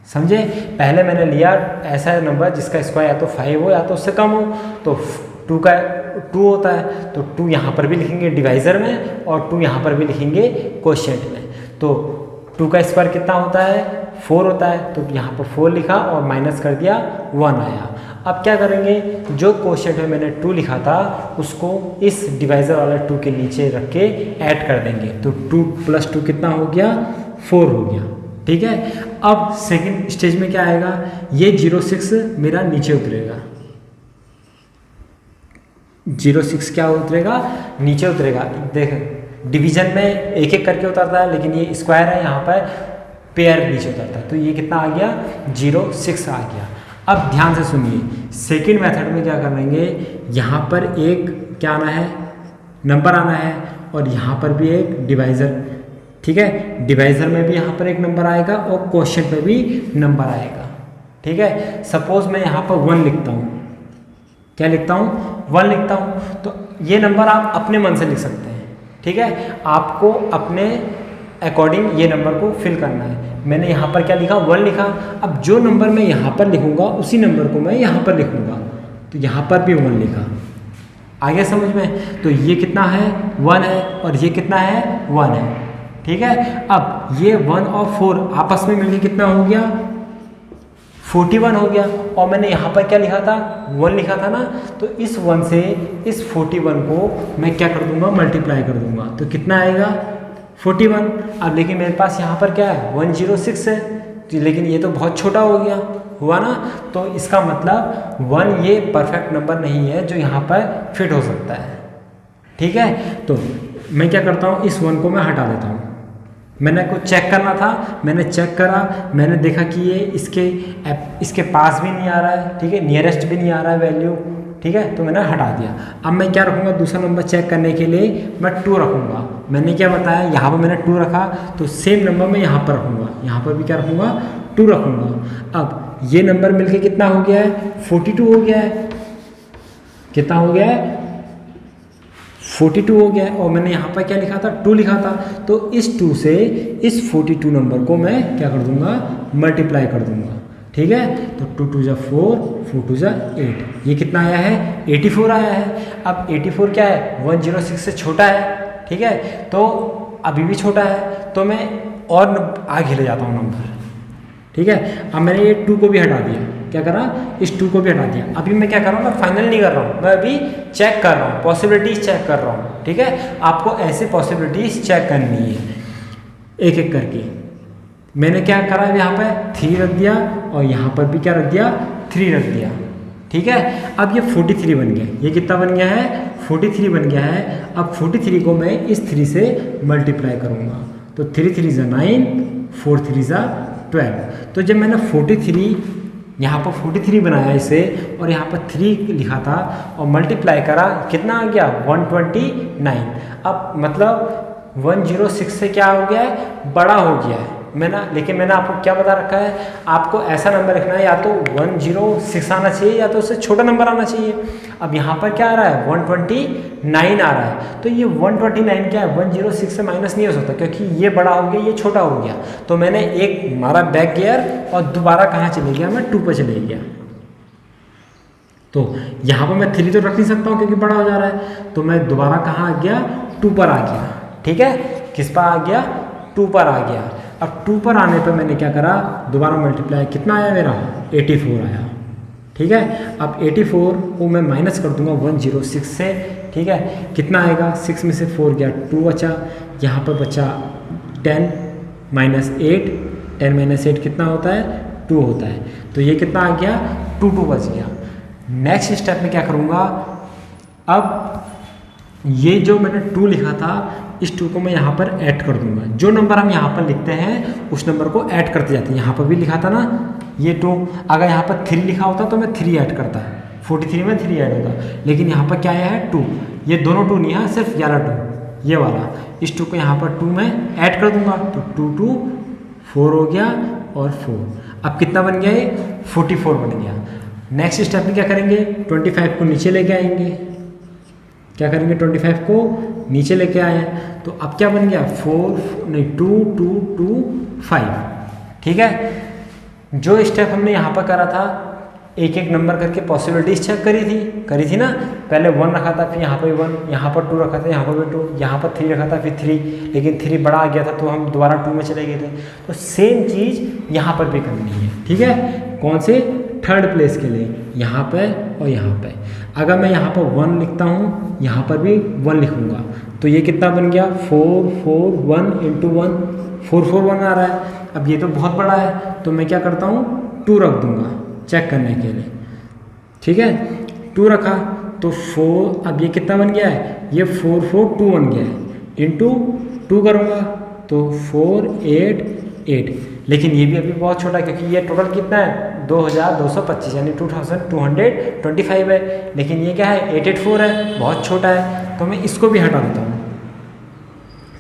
समझे। पहले मैंने लिया ऐसा नंबर जिसका स्क्वायर या तो 5 हो या तो उससे कम हो, तो 2 का 2 होता है, तो 2 यहाँ पर भी लिखेंगे डिवाइज़र में और 2 यहाँ पर भी लिखेंगे क्वोशिएंट में। तो 2 का स्क्वायर कितना होता है, 4 होता है, तो यहाँ पर 4 लिखा और माइनस कर दिया 1 आया। अब क्या करेंगे, जो क्वोशिएंट में मैंने 2 लिखा था उसको इस डिवाइज़र वाले 2 के नीचे रख के ऐड कर देंगे, तो 2 + 2 कितना हो गया, 4 हो गया, ठीक है। अब सेकंड स्टेज में क्या आएगा, ये 06 मेरा नीचे उतरेगा, 06 क्या उतरेगा, नीचे उतरेगा। देख डिवीजन में एक एक करके उतरता है, लेकिन ये स्क्वायर है, यहाँ पर पेयर नीचे उतरता है, तो ये कितना आ गया, 06 आ गया। अब ध्यान से सुनिए, सेकंड मेथड में क्या करेंगे, यहाँ पर एक क्या आना है, नंबर आना है, और यहाँ पर भी एक डिवाइज़र, ठीक है। डिवाइज़र में भी यहाँ पर एक नंबर आएगा और क्वोशिएंट में भी नंबर आएगा, ठीक है। सपोज मैं यहाँ पर 1 लिखता हूँ, क्या लिखता हूँ, 1 लिखता हूँ, तो ये नंबर आप अपने मन से लिख सकते हैं, ठीक है। आपको अपने अकॉर्डिंग ये नंबर को फिल करना है। मैंने यहाँ पर क्या लिखा, 1 लिखा। अब जो नंबर मैं यहाँ पर लिखूँगा उसी नंबर को मैं यहाँ पर लिखूँगा, तो यहाँ पर भी 1 लिखा, आ गया समझ में। तो ये कितना है, 1 है, और ये कितना है, 1 है, ठीक है। अब ये 1 और 4 आपस में मिलके कितना हो गया, 41 हो गया। और मैंने यहाँ पर क्या लिखा था, 1 लिखा था ना, तो इस 1 से इस 41 को मैं क्या कर दूंगा, मल्टीप्लाई कर दूंगा, तो कितना आएगा, 41। अब लेकिन मेरे पास यहाँ पर क्या है, 106 है, लेकिन ये तो बहुत छोटा हो गया, हुआ ना। तो इसका मतलब 1 ये परफेक्ट नंबर नहीं है जो यहाँ पर फिट हो सकता है, ठीक है। तो मैं क्या करता हूँ, इस 1 को मैं हटा देता हूँ। मैंने कुछ चेक करना था, मैंने चेक करा, मैंने देखा कि ये इसके पास भी नहीं आ रहा है, ठीक है, नियरेस्ट भी नहीं आ रहा है वैल्यू, ठीक है, तो मैंने हटा दिया। अब मैं क्या रखूँगा, दूसरा नंबर चेक करने के लिए मैं 2 रखूँगा। मैंने क्या बताया, यहाँ पर मैंने 2 रखा, तो सेम नंबर मैं यहाँ पर रखूँगा, यहाँ पर भी क्या रखूँगा, 2 रखूँगा। अब ये नंबर मिलके कितना हो गया है, 42 हो गया है, कितना हो गया है, 42 हो गया है। और मैंने यहाँ पर क्या लिखा था, 2 लिखा था, तो इस 2 से इस 42 नंबर को मैं क्या कर दूंगा, मल्टीप्लाई कर दूंगा, ठीक है। तो 2 × 2 = 4, 4 × 2 = 8, ये कितना आया है, 84 आया है। अब 84 क्या है, 106 से छोटा है, ठीक है, तो अभी भी छोटा है, तो मैं और आगे ले जाता हूँ नंबर, ठीक है। अब मैंने ये 2 को भी हटा दिया, क्या करा, इस 2 को भी हटा दिया। अभी मैं क्या कर रहा हूँ, मैं फाइनल नहीं कर रहा हूँ, मैं अभी चेक कर रहा हूँ, पॉसिबिलिटीज चेक कर रहा हूँ, ठीक है। आपको ऐसे पॉसिबिलिटीज चेक करनी है एक एक करके। मैंने क्या करा, यहाँ पे 3 रख दिया और यहाँ पर भी क्या रख दिया, 3 रख दिया, ठीक है। अब ये 43 बन गया, ये कितना बन गया है, 43 बन गया है। अब 43 को मैं इस 3 से मल्टीप्लाई करूँगा, तो 3 × 3 = 9, 4 × 3 = 12। तो जब मैंने 43 यहाँ पर 43 बनाया इसे और यहाँ पर 3 लिखा था और मल्टीप्लाई करा, कितना आ गया, 129। अब मतलब 106 से क्या हो गया है, बड़ा हो गया है। लेकिन मैंने आपको क्या बता रखा है, आपको ऐसा नंबर लिखना है, या तो 106 आना चाहिए या तो उससे छोटा नंबर आना चाहिए। अब यहाँ पर क्या आ रहा है, 129 आ रहा है, तो ये 129 क्या है, 106 से माइनस नहीं हो सकता, क्योंकि ये बड़ा हो गया, ये छोटा हो गया। तो मैंने एक मारा बैक गियर और दोबारा कहाँ चले गया, मैं 2 पर चले गया। तो यहाँ पर मैं 3 तो रख नहीं सकता हूँ क्योंकि बड़ा हो जा रहा है, तो मैं दोबारा कहाँ आ गया, 2 पर आ गया, ठीक है। किस पर आ गया, 2 पर आ गया। अब 2 पर आने पर मैंने क्या करा, दोबारा मल्टीप्लाई, कितना आया मेरा, 84 आया, ठीक है। अब 84 को मैं माइनस कर दूंगा 106 से, ठीक है। कितना आएगा, 6 में से 4 गया, 2 बचा, यहाँ पर बचा 10 - 8, 10 - 8 कितना होता है, 2 होता है। तो ये कितना आ गया, 2 बच गया। नेक्स्ट स्टेप में क्या करूँगा, अब ये जो मैंने 2 लिखा था, इस 2 को मैं यहाँ पर ऐड कर दूंगा। जो नंबर हम यहाँ पर लिखते हैं उस नंबर को ऐड करते जाते हैं। यहाँ पर भी लिखा था ना ये 2, अगर यहाँ पर 3 लिखा होता तो मैं 3 ऐड करता, 43 में 3 ऐड होता, लेकिन यहाँ पर क्या आया है 2, ये दोनों 2 नहीं है, सिर्फ ये वाला 2, ये वाला, इस 2 को यहाँ पर 2 में ऐड कर दूंगा तो 2 2 4 हो गया और 4। अब कितना बन गया ये 44 बन गया। नेक्स्ट स्टेप में क्या करेंगे, 25 को नीचे लेके आएंगे, क्या करेंगे 25 को नीचे लेके आए, तो अब क्या बन गया 2 2 2 5। ठीक है, जो स्टेप हमने यहाँ पर करा था, एक एक नंबर करके पॉसिबिलिटीज चेक करी थी ना, पहले 1 रखा था, फिर यहाँ पर 1, यहाँ पर 2 रखा था, यहाँ पर भी 2, यहाँ पर 3 रखा था, फिर 3, लेकिन 3 बड़ा आ गया था तो हम दोबारा 2 में चले गए थे। तो सेम चीज़ यहाँ पर भी करनी है। ठीक है, कौन से, थर्ड प्लेस के लिए, यहाँ पे और यहाँ पे। अगर मैं यहाँ पर 1 लिखता हूँ, यहाँ पर भी 1 लिखूँगा, तो ये कितना बन गया 4 4 1 × 1, 4 4 1 आ रहा है। अब ये तो बहुत बड़ा है, तो मैं क्या करता हूँ 2 रख दूँगा चेक करने के लिए। ठीक है, 2 रखा तो 4, अब ये कितना बन गया है, ये 4 4 2 बन गया है, इंटू 2 करूँगा तो 4 8 8, लेकिन ये भी अभी बहुत छोटा है क्योंकि ये टोटल कितना है 2225 यानी 2225 है, लेकिन ये क्या है 884 है, बहुत छोटा है, तो मैं इसको भी हटा देता हूँ।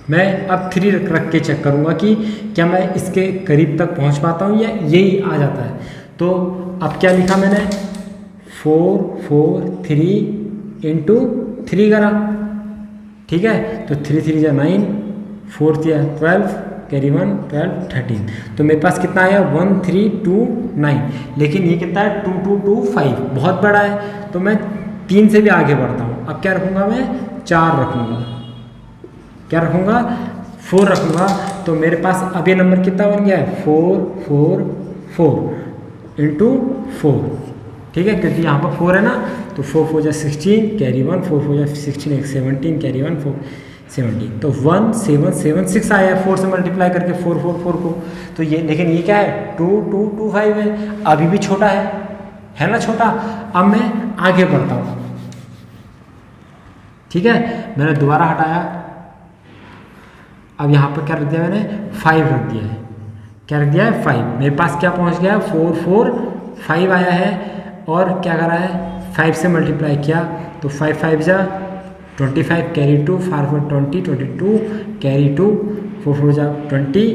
मैं अब 3 रख के चेक करूँगा कि क्या मैं इसके करीब तक पहुँच पाता हूँ या यही आ जाता है। तो अब क्या लिखा मैंने 4 4 3 इंटू 3 करा। ठीक है, तो 3 3 जा 9, 4 12, कैरी 1 12 13, तो मेरे पास कितना आया 1 3 2 9, लेकिन ये कितना है 2 2 2 5, बहुत बड़ा है, तो मैं 3 से भी आगे बढ़ता हूँ। अब क्या रखूँगा मैं 4 रखूँगा, क्या रखूँगा 4 रखूँगा, तो मेरे पास अब ये नंबर कितना बन गया है 4 4 4 इंटू 4। ठीक है, क्योंकि यहाँ पर 4 है ना, तो 4 4 जा 16, कैरी 1, 4 4 जा 16 एक 17, कैरी 1 4 17, तो 1 7 7 6 आया है 4 से मल्टीप्लाई करके 4 4 4 को। तो ये, लेकिन ये क्या है 2 2 2 5 है, अभी भी छोटा है ना छोटा। अब मैं आगे बढ़ता हूँ। ठीक है, मैंने दोबारा हटाया, अब यहाँ पर क्या रख दिया मैंने 5 रख दिया है, क्या रख दिया है 5, मेरे पास क्या पहुँच गया 4 4 5 आया है, और क्या करा है 5 से मल्टीप्लाई किया तो 5 5 जा 25, कैरी 2 4 4 20 22, कैरी 2 4 4 जा 20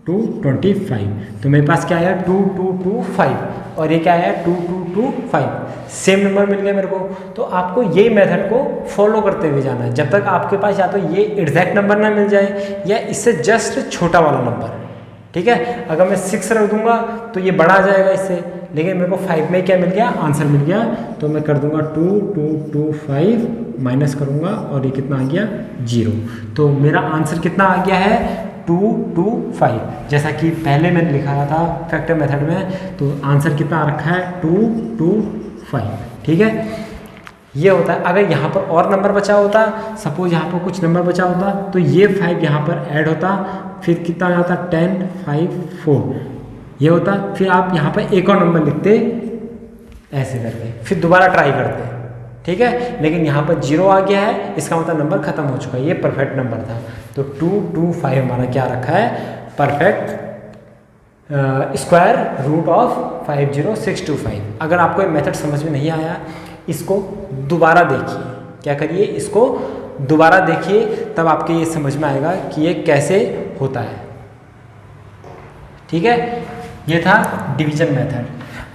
2 25, तो मेरे पास क्या आया 2 2 2 5, और ये क्या आया 2 2 2 5, सेम नंबर मिल गया मेरे को। तो आपको ये मेथड को फॉलो करते हुए जाना है जब तक आपके पास या तो ये एग्जैक्ट नंबर ना मिल जाए या इससे जस्ट छोटा वाला नंबर। ठीक है, अगर मैं 6 रख दूंगा तो ये बड़ा आ जाएगा इससे, लेकिन मेरे को 5 में क्या मिल गया आंसर मिल गया, तो मैं कर दूंगा 2 2 2 5 माइनस करूंगा और ये कितना आ गया 0, तो मेरा आंसर कितना आ गया है 2 2 5, जैसा कि पहले मैंने लिखा था फैक्टर मेथड में। तो आंसर कितना आ रखा है 2 2 5। ठीक है, ये होता है। अगर यहाँ पर और नंबर बचा होता, सपोज यहाँ पर कुछ नंबर बचा होता, तो ये 5 यहाँ पर ऐड होता, फिर कितना हो जाता 10 5 4 ये होता, फिर आप यहाँ पर एक और नंबर लिखते ऐसे करके, फिर दोबारा ट्राई करते। ठीक है, लेकिन यहाँ पर 0 आ गया है, इसका मतलब नंबर खत्म हो चुका है, ये परफेक्ट नंबर था। तो 2 2 5 हमारा क्या रखा है परफेक्ट स्क्वायर रूट ऑफ 50625। अगर आपको ये मेथड समझ में नहीं आया, इसको दोबारा देखिए, क्या करिए इसको दोबारा देखिए, तब आपके ये समझ में आएगा कि ये कैसे होता है। ठीक है, ये था डिवीजन मेथड।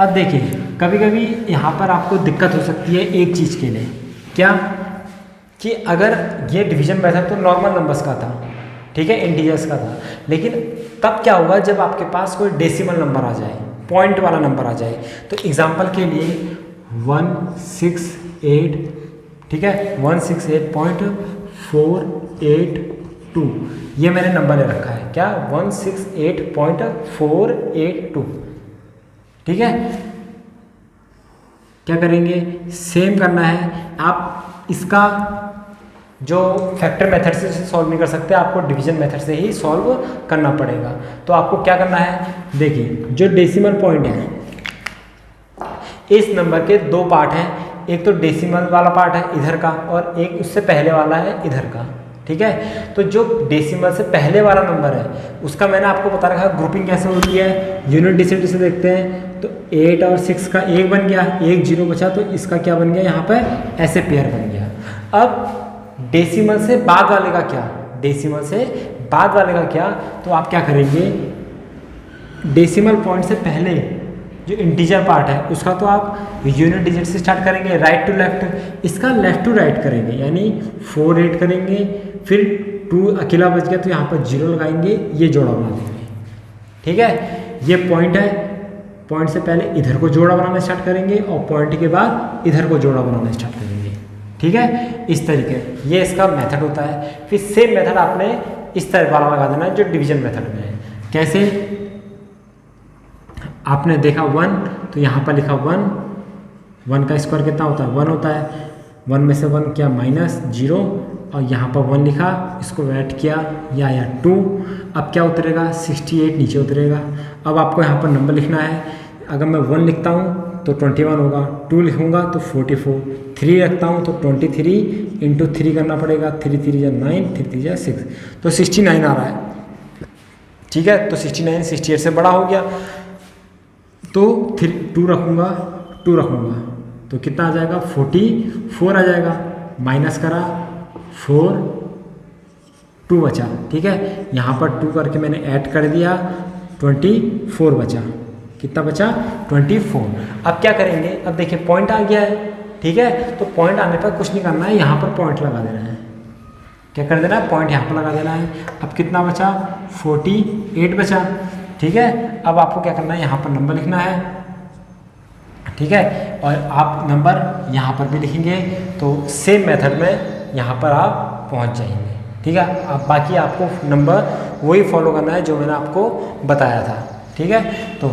अब देखिए, कभी कभी यहाँ पर आपको दिक्कत हो सकती है एक चीज़ के लिए, क्या कि अगर ये डिवीजन मेथड तो नॉर्मल नंबर्स का था, ठीक है, इंटीजर्स का था, लेकिन तब क्या होगा जब आपके पास कोई डेसिमल नंबर आ जाए, पॉइंट वाला नंबर आ जाए। तो एग्जांपल के लिए 168, ठीक है, 168.482 ये मैंने नंबर ले रखा है, क्या 168.482। ठीक है, क्या करेंगे, सेम करना है। आप इसका जो फैक्टर मेथड से सॉल्व नहीं कर सकते, आपको डिवीजन मेथड से ही सॉल्व करना पड़ेगा। तो आपको क्या करना है, देखिए जो डेसिमल पॉइंट है, इस नंबर के 2 पार्ट हैं, एक तो डेसिमल वाला पार्ट है इधर का और एक उससे पहले वाला है इधर का। ठीक है। तो जो डेसिमल से पहले वाला नंबर है उसका मैंने आपको बता रखा है ग्रुपिंग कैसे होती है। यूनिट डिजिट से देखते हैं तो 8 और 6 का 1 बन गया, 1 0 बचा, तो इसका क्या बन गया यहाँ पर ऐसे पेयर बन गया। अब डेसिमल से बाद वाले का क्या, डेसिमल से बाद वाले का क्या, तो आप क्या करेंगे, डेसिमल पॉइंट से पहले जो इंटीजर पार्ट है उसका तो आप यूनिट डिजिट से स्टार्ट करेंगे, राइट टू लेफ्ट, इसका लेफ्ट टू राइट करेंगे, यानी 4 8 करेंगे, फिर 2 अकेला बच गया तो यहाँ पर 0 लगाएंगे, ये जोड़ा बना देंगे। ठीक है, ये पॉइंट है, पॉइंट से पहले इधर को जोड़ा बनाना स्टार्ट करेंगे और पॉइंट के बाद इधर को जोड़ा बनाना स्टार्ट करेंगे। ठीक है, इस तरीके ये इसका मेथड होता है। फिर सेम मेथड आपने इस तरह वाला लगा देना है जो डिवीजन मेथड में है। कैसे, आपने देखा 1 तो यहाँ पर लिखा 1, 1 का स्क्वायर कितना होता है 1 होता है, 1 में से 1 क्या -0 और यहाँ पर 1 लिखा, इसको ऐड किया या 2, अब क्या उतरेगा 68 नीचे उतरेगा। अब आपको यहाँ पर नंबर लिखना है, अगर मैं 1 लिखता हूँ तो 21 होगा, 2 लिखूँगा तो 44, 3 रखता हूँ तो 23 इंटू 3 करना पड़ेगा, 3 3 जा 9, 3 3 जा 6, तो 69 आ रहा है। ठीक है, तो 69 68 से बड़ा हो गया, तो 2 रखूँगा, 2 रखूँगा तो कितना आ जाएगा 44 आ जाएगा, माइनस करा 4 2 बचा। ठीक है, यहाँ पर 2 करके मैंने ऐड कर दिया, 24 बचा, कितना बचा 24। अब क्या करेंगे, अब देखिए पॉइंट आ गया है। ठीक है, तो पॉइंट आने पर कुछ नहीं करना है, यहाँ पर पॉइंट लगा देना है। क्या कर देना है, पॉइंट यहाँ पर लगा देना है। अब कितना बचा 48 बचा। ठीक है, अब आपको क्या करना है, यहाँ पर नंबर लिखना है। ठीक है, और आप नंबर यहाँ पर भी लिखेंगे तो सेम मेथड में यहाँ पर आप पहुँच जाएंगे। ठीक है, अब बाकी आपको नंबर वही फॉलो करना है जो मैंने आपको बताया था। ठीक है, तो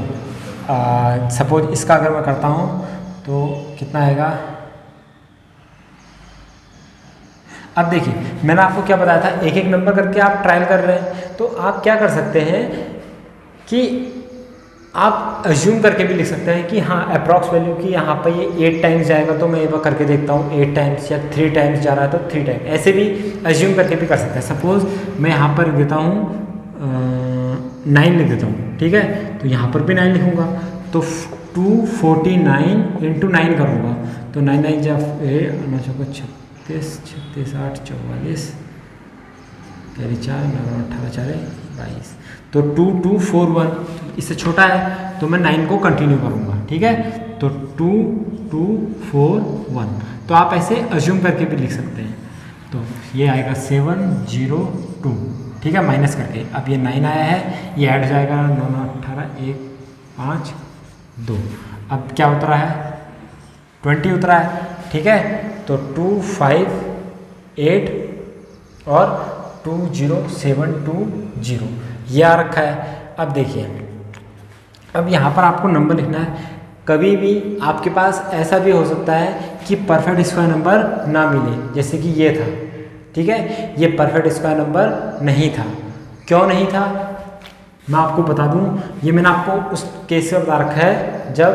सपोज इसका अगर मैं करता हूँ तो कितना आएगा, अब देखिए मैंने आपको क्या बताया था, एक एक नंबर करके आप ट्रायल कर रहे हैं, तो आप क्या कर सकते हैं कि आप अज्यूम करके भी लिख सकते हैं कि हाँ अप्रॉक्स वैल्यू की यहाँ पर ये 8 टाइम्स जाएगा तो मैं एक बार करके देखता हूँ 8 टाइम्स, या 3 टाइम्स जा रहा है तो 3 टाइम, ऐसे भी अज्यूम करके भी कर सकते हैं। सपोज मैं यहाँ पर देता हूँ 9 लिख देता हूँ। ठीक है, तो यहाँ पर भी 9 लिखूँगा तो 249 इंटू 9 करूँगा तो 9 9 जा 36 36 8 44 कैरी 4 18 4 22, तो 2241, इससे छोटा है तो मैं 9 को कंटिन्यू करूँगा। ठीक है, तो 2241, तो आप ऐसे अज्यूम करके भी लिख सकते हैं। तो ये आएगा 702। ठीक है, माइनस करके, अब ये 9 आया है, ये ऐड हो जाएगा 9 9 18 1 5 2, अब क्या उतरा है 20 उतरा है। ठीक है, तो 258 और 20720 ये आ रखा है। अब देखिए, अब यहाँ पर आपको नंबर लिखना है। कभी भी आपके पास ऐसा भी हो सकता है कि परफेक्ट स्क्वायर नंबर ना मिले, जैसे कि ये था। ठीक है, ये परफेक्ट स्क्वायर नंबर नहीं था। क्यों नहीं था मैं आपको बता दूं, ये मैंने आपको उस केस से बता रखा है जब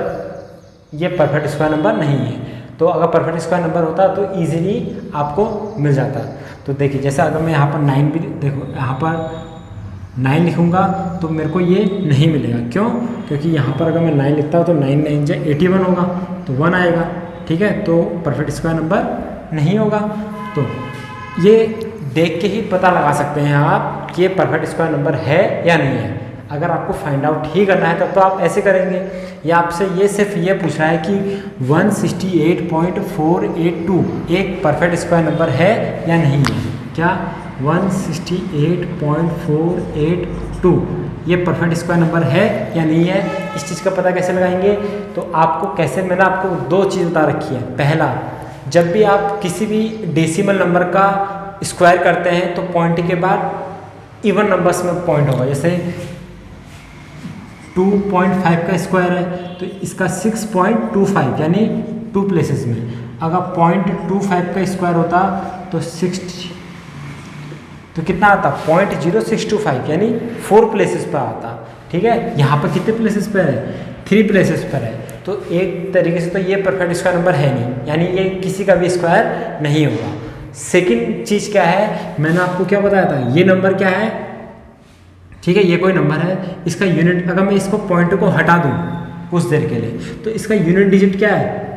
ये परफेक्ट स्क्वायर नंबर नहीं है। तो अगर परफेक्ट स्क्वायर नंबर होता तो इजीली आपको मिल जाता। तो देखिए, जैसे अगर मैं यहाँ पर 9 भी, देखो यहाँ पर 9 लिखूँगा तो मेरे को ये नहीं मिलेगा। क्यों, क्योंकि यहाँ पर अगर मैं 9 लिखता हूँ तो 9 9 जा 81 होगा तो 1 आएगा। ठीक है, तो परफेक्ट स्क्वायर नंबर नहीं होगा। तो ये देख के ही पता लगा सकते हैं आप कि ये परफेक्ट स्क्वायर नंबर है या नहीं है। अगर आपको फाइंड आउट ही करना है तब तो आप ऐसे करेंगे। या आपसे ये सिर्फ ये पूछ रहा है कि 168.482 एक परफेक्ट स्क्वायर नंबर है या नहीं है। क्या 168.482 ये परफेक्ट स्क्वायर नंबर है या नहीं है, इस चीज़ का पता कैसे लगाएंगे। तो आपको कैसे, मैंने आपको 2 चीज़ बता रखी है। पहला, जब भी आप किसी भी डेसिमल नंबर का स्क्वायर करते हैं तो पॉइंट के बाद इवन नंबर्स में पॉइंट होगा। जैसे 2.5 का स्क्वायर है तो इसका 6.25 यानी 2 प्लेसेस में। अगर 0.25 का स्क्वायर होता तो 60, तो कितना आता 0.0625 यानी 4 प्लेसेस पर आता। ठीक है, यहाँ पर कितने प्लेसेस पर है 3 प्लेसेस पर है। तो एक तरीके से तो ये परफेक्ट स्क्वायर नंबर है नहीं, यानी ये किसी का भी स्क्वायर नहीं होगा। सेकंड चीज़ क्या है, मैंने आपको क्या बताया था, ये नंबर क्या है, ठीक है, ये कोई नंबर है, इसका यूनिट, अगर मैं इसको पॉइंट को हटा दूँ कुछ देर के लिए तो इसका यूनिट डिजिट क्या है,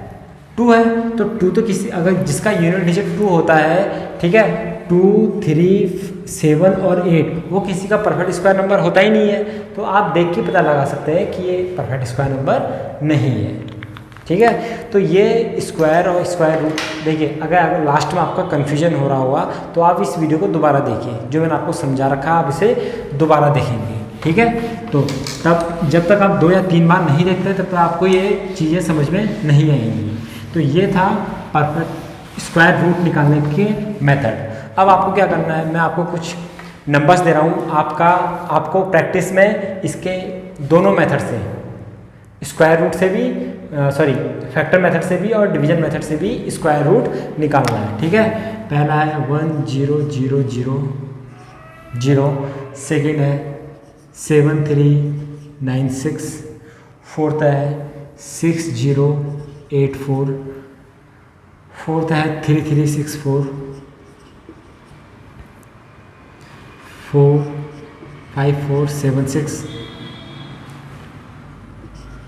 2 है। तो 2 तो किसी, अगर जिसका यूनिट डिजिट 2 होता है, ठीक है, 2, 3, 7 और 8, वो किसी का परफेक्ट स्क्वायर नंबर होता ही नहीं है। तो आप देख के पता लगा सकते हैं कि ये परफेक्ट स्क्वायर नंबर नहीं है, ठीक है। तो ये स्क्वायर और स्क्वायर रूट, देखिए अगर लास्ट में आपका कन्फ्यूजन हो रहा हुआ तो आप इस वीडियो को दोबारा देखिए, जो मैंने आपको समझा रखा है आप इसे दोबारा देखेंगे, ठीक है। तो तब जब तक आप 2 या 3 बार नहीं देखते तब तक आपको ये चीज़ें समझ में नहीं आएंगी। तो ये था परफेक्ट स्क्वायर रूट निकालने के मेथड। अब आपको क्या करना है, मैं आपको कुछ नंबर्स दे रहा हूँ, आपको प्रैक्टिस में इसके दोनों मेथड से, स्क्वायर रूट से भी फैक्टर मेथड से भी और डिवीजन मेथड से भी स्क्वायर रूट निकालना है, ठीक है। पहला है 1 0 0 0 0, सेकेंड है 7 3 9 6, फोर्थ है 6 0 8 4, फोर्थ है 3 3 6 4, 4 5 4 7 6,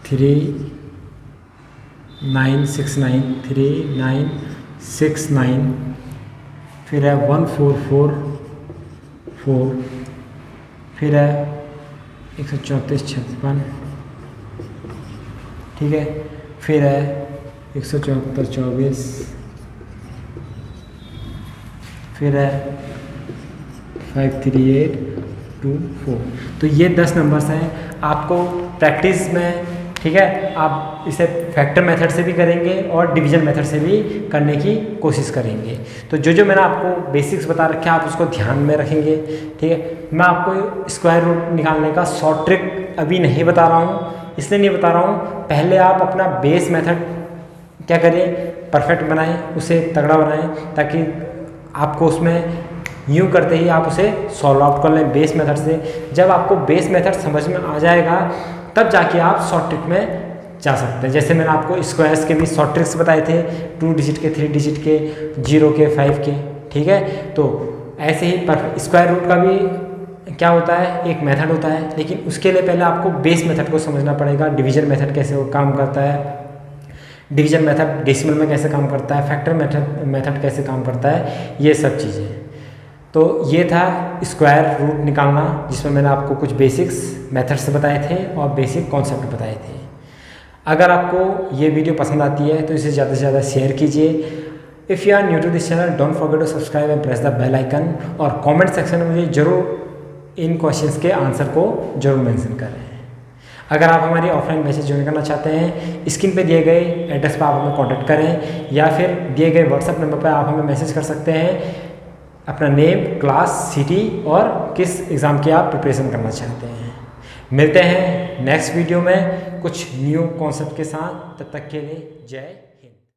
3 9 6 9, 3 9 6 9, फिर है 1 4 4 4, फिर है 134 56, ठीक है, फिर है 174 24, फिर है 5 3 8 2 4। तो ये 10 नंबर्स हैं। आपको प्रैक्टिस में, ठीक है, आप इसे फैक्टर मेथड से भी करेंगे और डिवीजन मेथड से भी करने की कोशिश करेंगे। तो जो मैंने आपको बेसिक्स बता रखे हैं आप उसको ध्यान में रखेंगे, ठीक है। मैं आपको स्क्वायर रूट निकालने का शॉर्ट ट्रिक अभी नहीं बता रहा हूँ, इसलिए नहीं बता रहा हूँ, पहले आप अपना बेस मेथड क्या करें, परफेक्ट बनाएं, उसे तगड़ा बनाएं, ताकि आपको उसमें यूँ करते ही आप उसे सॉल्व आउट कर लें बेस मेथड से। जब आपको बेस मेथड समझ में आ जाएगा तब जाके आप शॉर्ट ट्रिक में जा सकते हैं। जैसे मैंने आपको स्क्वायर्स के भी शॉर्ट ट्रिक्स बताए थे, 2 डिजिट के, 3 डिजिट के, 0 के, 5 के, ठीक है। तो ऐसे ही स्क्वायर रूट का भी क्या होता है, एक मेथड होता है, लेकिन उसके लिए पहले आपको बेस मेथड को समझना पड़ेगा। डिवीजन मेथड कैसे वो काम करता है, डिवीजन मेथड डेसिमल में कैसे काम करता है, फैक्टर मेथड कैसे काम करता है, ये सब चीज़ें। तो ये था स्क्वायर रूट निकालना, जिसमें मैंने आपको कुछ बेसिक्स मेथड्स बताए थे और बेसिक कॉन्सेप्ट बताए थे। अगर आपको ये वीडियो पसंद आती है तो इसे ज़्यादा से ज़्यादा शेयर कीजिए। If you are new to this channel don't forget to subscribe and press the bell icon, और कमेंट सेक्शन में मुझे ज़रूर इन क्वेश्चंस के आंसर को ज़रूर मेंशन करें। अगर आप हमारी ऑफलाइन बैचेस ज्वाइन करना चाहते हैं, स्क्रीन पे दिए गए एड्रेस पर आप हमें कॉन्टैक्ट करें, या फिर दिए गए व्हाट्सएप नंबर पर आप हमें मैसेज कर सकते हैं अपना नेम, क्लास, सिटी और किस एग्ज़ाम की आप प्रिपरेशन करना चाहते हैं। मिलते हैं नेक्स्ट वीडियो में कुछ न्यू कॉन्सेप्ट के साथ, तब तक के लिए जय हिंद।